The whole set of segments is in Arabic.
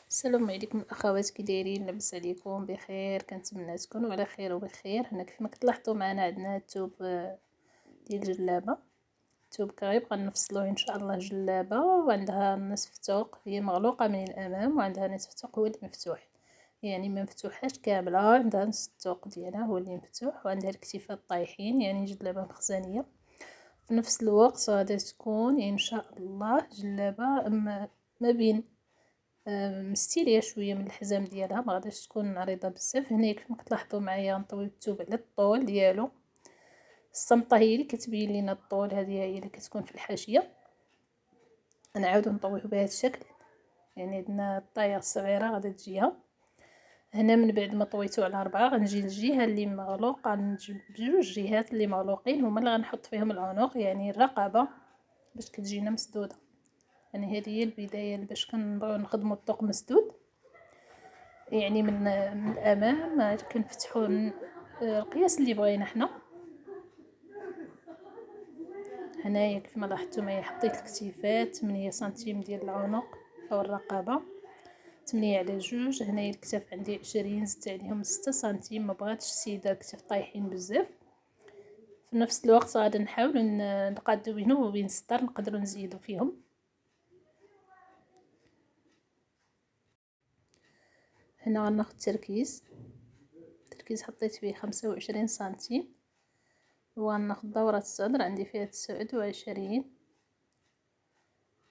السلام عليكم الاخوات، كي دايرين؟ لاباس عليكم بخير؟ كنتمنى تكونوا على خير وبخير. هنا كيف ما كتلاحظوا معنا عندنا الثوب ديال الجلابه. الثوب كغيبقى نفصلوه ان شاء الله. جلابه وعندها نصف ثوق، هي مغلوقه من الامام، وعندها نصف ثوق هو اللي مفتوح، يعني ما مفتوحاش كامله، عندها نصف الثوق ديالها هو اللي مفتوح، وعندها الكتيفات طايحين، يعني جلابه مخزنيه. في نفس الوقت غادي تكون ان شاء الله جلابه ما بين مستيليه شويه من الحزام ديالها، ما غاديش تكون عريضه بزاف. هنا كيف ما كتلاحظوا معايا غنطوي الثوب على الطول ديالو. الصمطه هي اللي كتبين لينا الطول، هذه هي اللي كتكون في الحاشيه. نعاودو نطويه بهذا الشكل، يعني عندنا الطايه الصغيره غادي تجيها هنا. من بعد ما طويتو على 4 غنجي للجهه اللي مغلوقه، نجيب بجوج جهات اللي مغلوقين هما اللي غنحط فيهم العنق، يعني الرقبه باش كتجينا مسدوده. يعني هذه هي البدايه باش كنبغيو نخدموا الطوق مسدود، يعني من الامام كنفتحوا القياس اللي بغينا حنا. هنايا كيف ما لاحظتوا معايا حطيت الكتيفات 8 سنتيم ديال العنق او الرقبه، 8 على 2. هنايا الكتاف عندي 20، زدت عليهم 6 سنتيم، ما بغاتش السيده الكتاف طايحين بزاف. في نفس الوقت غادي نحاول نقادو بينهم وبين الصدر، نقدروا نزيدوا فيهم. هنا غناخد التركيز حطيت فيه 25 سنتيم، وغناخد دورة الصدر عندي فيها 29.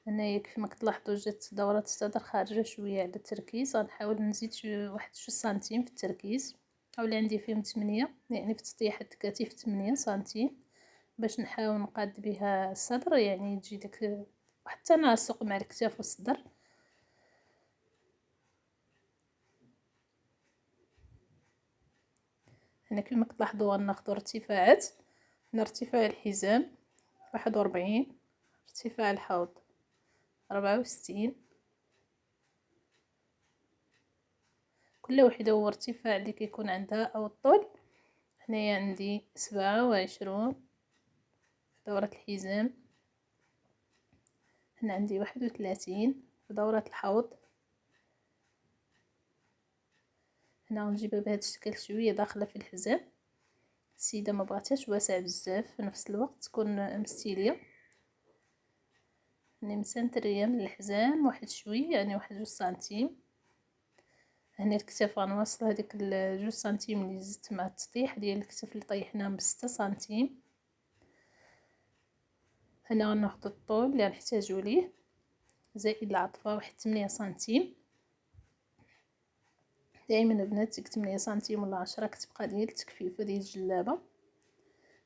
هنايا كيف ما كتلاحظوا جات دورة الصدر خارجة شوية على التركيز، غنحاول نزيد واحد 2 سنتيم في التركيز، اولا عندي فيهم 8، يعني في تطيح الكتف 8 سنتيم، باش نحاول نقاد بها الصدر، يعني تجي داك واحد التناسق مع الكتاف والصدر. هنا كما كتلاحظوا غناخدو ارتفاعات. هنا ارتفاع الحزام 41، ارتفاع الحوض 64، كل وحده هو ارتفاع اللي كيكون عندها او الطول. هنايا عندي 27 في دورة الحزام، هنا عندي 31 في دورة الحوض. هنا غنجيبها بهذا الشكل شويه داخله في الحزام، السيده ما بغاتهاش واسع بزاف، في نفس الوقت تكون مستيليه. هنا مسنتريه من الحزام واحد شويه، يعني واحد 2 سنتيم. هنا الكتاف غنوصل هذيك 2 سنتيم اللي زدت مع التطيح ديال الكتاف اللي طيحناهم ب6 سنتيم. هنا غناخد الطول اللي غنحتاجو ليه زائد العطفه واحد 8 سنتيم. دائما البنات ديك 8 سنتيم ولا 10 كتبقى ديال التكفيفه ديال الجلابه.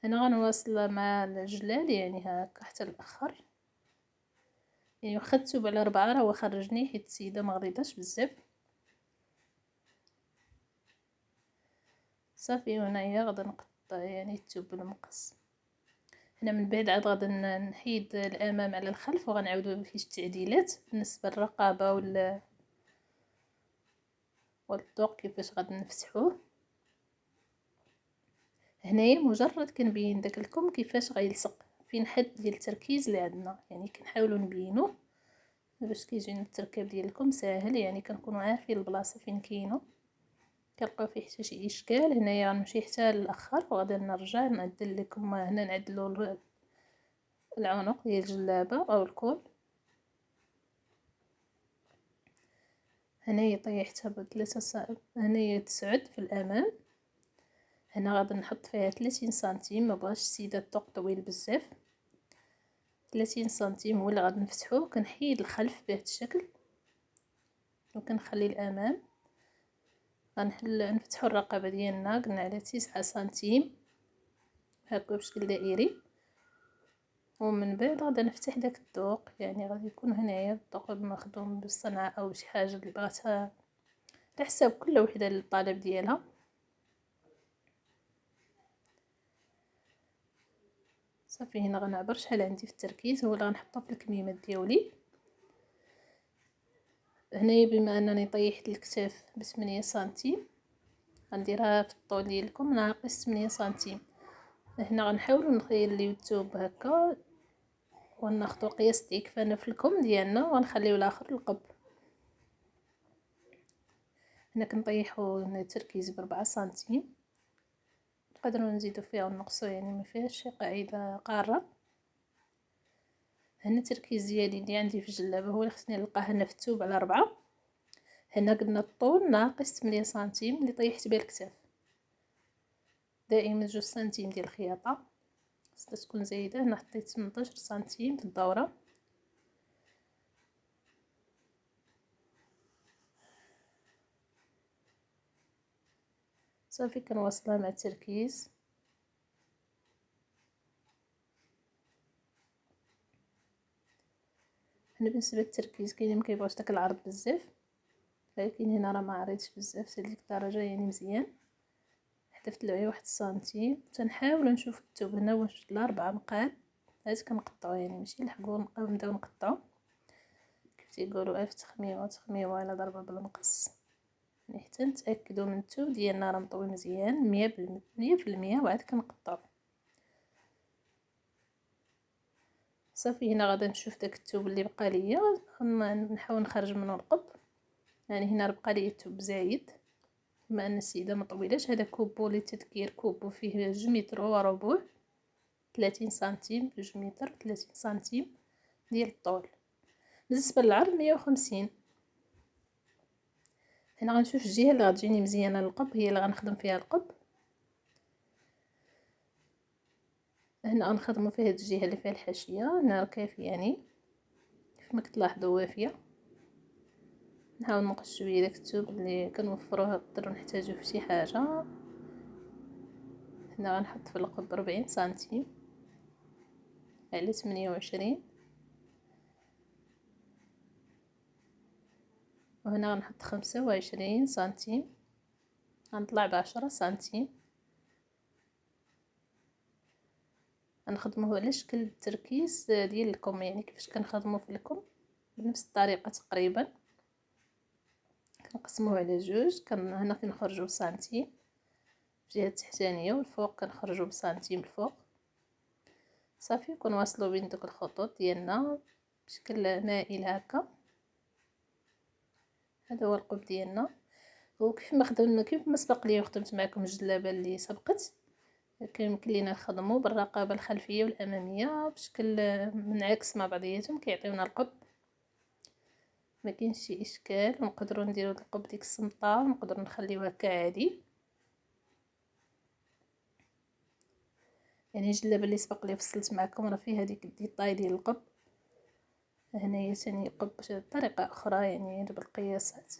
هنا غنواصل مع الجلال، يعني هكا حتى الاخر، يعني واخا الثوب على 4 راه خرجني حيت السيده ما غليظاش بزاف. صافي هنايا غادي نقطع يعني الثوب بالمقص. هنا من بعد عاد غادي نحيد الامام على الخلف، وغنعاودو فيه التعديلات بالنسبه للرقبه والذوق كيفاش غادي نفتحوه. هنايا مجرد كنبين داك الكم كيفاش غيلصق فين حد ديال التركيز اللي عندنا، يعني كنحاولوا نبينوه باش كيجينا التركيب ديالكم ساهل، يعني كنكونوا عارفين البلاصه فين كاينه، كنلقاو فيه حتى شي اشكال. هنايا غنمشي حتى للاخر وغادي نرجع نعدل لكم. هنا نعدلوا العنق ديال الجلابه او الكول. هنايا طيحتها ب3 هنايا 9 في الامام. هنا غادي نحط فيها 30 سنتيم، ما بغاش السيده الطوق طويل بزاف. 30 سنتيم هو اللي غادي نفتحوه. كنحيد الخلف بهذا الشكل وكنخلي الامام. غنحل نفتحوا الرقبه ديالنا، قلنا على 9 سنتيم هكا بشكل دائري، ومن بعد غادي نفتح داك الذوق، يعني غادي يكون هنايا الذوق مخدوم بالصنعه او شي حاجه اللي بغاتها على حساب كل وحده للطلب ديالها. صافي هنا غنعبر شحال عندي في التركيز، هو اللي غنحطو في الكميمات ديالي. هنايا بما انني طيحت الكتاف ب8 سنتيم غنديرها في الطول ديالكم ناقص 8 سنتيم. هنا غنحاولوا نخليو الثوب هكا، وناخذوا قياس ديك فانا في الكم ديالنا، ونخليو الاخر القب. هنا كنطيحو التركيز ب4 سنتيم، نقدروا نزيدو فيها ونقصو، يعني ما فيهاش شي قاعده قاره. هنا التركيز ديالي اللي عندي في الجلابه هو اللي خصني نلقاه هنا في الثوب على 4. هنا قلنا الطول ناقص 8 سنتيم اللي طيحت بها الكتاف. دائما 2 سنتيم ديال الخياطه خصها تكون زايده. هنا حطيت 18 سنتيم في الدوره. صافي كنواصلها مع التركيز. هنا بالنسبه للتركيز كاينين ما كيبغيوش داك العرض بزاف، ولكن هنا راه ما عريضش بزاف حتى لديك الدرجه، يعني مزيان. حذفت له غير 1 سنتيم. تنحاول نشوف الثوب هنا واش ل4 مقاد، عاد كنقطعو، يعني ماشي نلحقو نبداو نقطعو كيف تيقولوا الف تخميمه وتخميمه على ضربه بالمقص، يعني حتى نتاكدوا من الثوب ديالنا راه مطوي مزيان 100%، وعاد كنقطعو. صافي هنا غادا نشوف داك الثوب اللي بقى ليا، نحاول نخرج منه القب. يعني هنا راه بقى ليا الثوب زايد، بما ان السيده ما طويلاش. هذا كوبو للتذكير، كوبو فيه 2 متر وربع، 30 سنتيم، 2 متر 30 سنتيم ديال الطول. بالنسبه للعرض 150. هنا غنشوف الجهه اللي غتجيني مزيانه للقب هي اللي غنخدم فيها القب. هنا غنخدموا في هذه الجهه اللي فيها الحاشيه. هنا كافي، يعني كيف ما كتلاحظوا وافيه. نحاول نقص شويه داك الثوب اللي كنوفروه نقدروا نحتاجوه في شي حاجه. هنا غنحط في القب 40 سنتيم على 28، وهنا غنحط 25 سنتيم، غنطلع ب10 سنتيم. غنخدموه على شكل التركيز ديال الكم، يعني كيفاش كنخدمو في الكم بنفس الطريقه تقريبا. كنقسموه على 2. هنا كنخرجوا بسنتيم في الجهه التحتانيه، والفوق كنخرجوا بسنتيم الفوق. صافي كنواصلوا بين دوك الخطوط ديالنا بشكل مائل هكا. هذا هو القب ديالنا. وكيف ما خدمنا، كيف ما سبق لي وخدمت معكم الجلابه اللي سبقت، كيمكن لينا نخدموا بالرقبه الخلفيه والاماميه بشكل منعكس مع بعضياتهم، كيعطيونا القب. ما كاينش شي اشكال، ونقدروا نديروا القب ديك السمطه، ونقدروا نخليوها كعادي. يعني الجلابه اللي سبق لي فصلت معكم راه فيها ديك الديطاي ديال القب. هنايا ثاني قب بطريقه اخرى، يعني بالقياسات.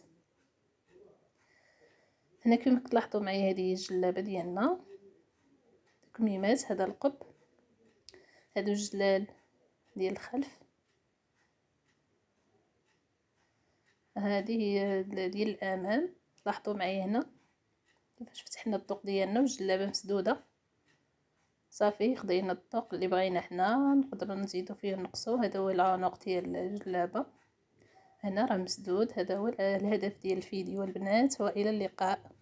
هنا كما كتلاحظوا معايا هذه الجلابه ديالنا تكميمات. هذا القب، هادو الجلال ديال الخلف، هذه هي ديال الامام. لاحظوا معايا هنا كيفاش فتحنا الطوق ديالنا والجلابه مسدوده. صافي خدينا الطوق اللي بغينا حنا، نقدروا نزيدوا فيه نقصوا. هذا هو العنق ديال الجلابه. هنا راه مسدود. هذا هو الهدف ديال الفيديو البنات، والى اللقاء.